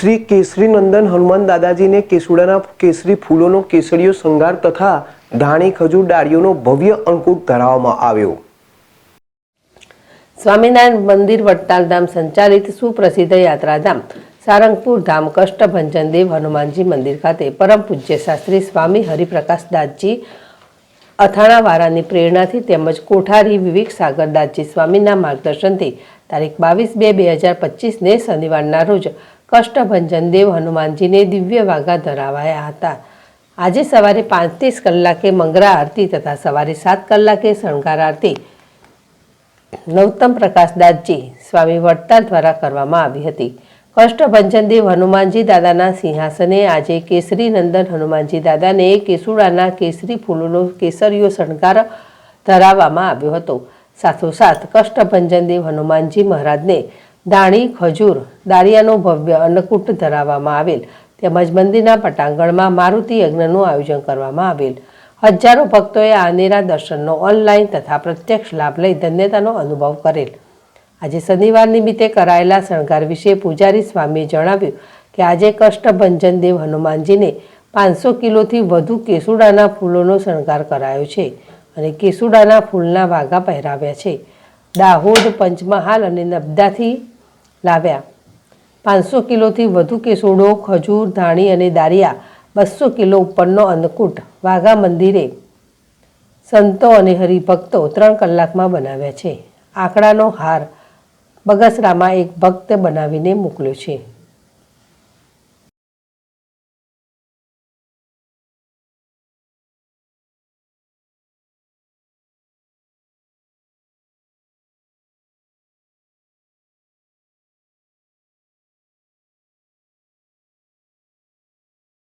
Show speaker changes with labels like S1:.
S1: श्री केसरी नंदन हनुमान दादाजी ने केसुडाना केसरी फूलों केसरियो श्रृंगार तथा धाणी खजूर डाळीओनो भव्य अन्नकूट धराववामां आव्यो।
S2: स्वामीनारायण मंदिर वडताल धाम संचालित सुप्रसिद्ध यात्राधाम सारंगपुर धाम कष्टभंजन देव हनुमानजी मंदिर खाते परम पूज्य शास्त्री स्वामी हरिप्रकाश दासजी અથાણાવાળાની પ્રેરણાથી તેમજ કોઠારી વિવેક સાગર દાસજી સ્વામીના માર્ગદર્શનથી તારીખ 22/2/2025ને શનિવારના રોજ કષ્ટભંજન દેવ હનુમાનજીને દિવ્ય વાઘા ધરાવાયા હતા। આજે સવારે 5:30 કલાકે મંગળા આરતી તથા સવારે 7 કલાકે શણગાર આરતી નવતમ પ્રકાશ દાસજી સ્વામી વડતાલ દ્વારા કરવામાં આવી હતી। કષ્ટભંજન દેવ હનુમાનજી દાદાના સિંહાસને આજે કેસરી નંદન હનુમાનજી દાદાને કેસુડાના કેસરી ફૂલોનો કેસરીયો શણગાર ધરાવવામાં આવ્યો હતો। સાથોસાથ કષ્ટભંજન દેવ હનુમાનજી મહારાજને ધાણી ખજૂર દાળિયાનો ભવ્ય અન્નકૂટ ધરાવવામાં આવેલ તેમજ મંદિરના પટાંગણમાં મારુતિ યજ્ઞનું આયોજન કરવામાં આવેલ। હજારો ભક્તોએ આ અનેરા દર્શનનો ઓનલાઈન તથા પ્રત્યક્ષ લાભ લઈ ધન્યતાનો અનુભવ કરેલ। આજે શનિવાર નિમિત્તે કરાયેલા શણગાર વિશે પૂજારી સ્વામીએ જણાવ્યું કે આજે કષ્ટભંજન દેવ હનુમાનજીને 500 કિલોથી વધુ કેસુડાના ફૂલોનો શણગાર કરાયો છે અને કેસુડાના ફૂલના વાઘા પહેરાવ્યા છે। દાહોદ, પંચમહાલ અને નબદાથી લાવ્યા 500 કિલોથી વધુ કેસુડો, ખજૂર, ધાણી અને દાળિયા 200 કિલો ઉપરનો અન્નકૂટ વાઘા મંદિરે સંતો અને હરિભક્તો 3 કલાકમાં બનાવ્યા છે। આંકડાનો હાર બગસરામાં એક ભક્ત બનાવીને મોકલ્યો છે।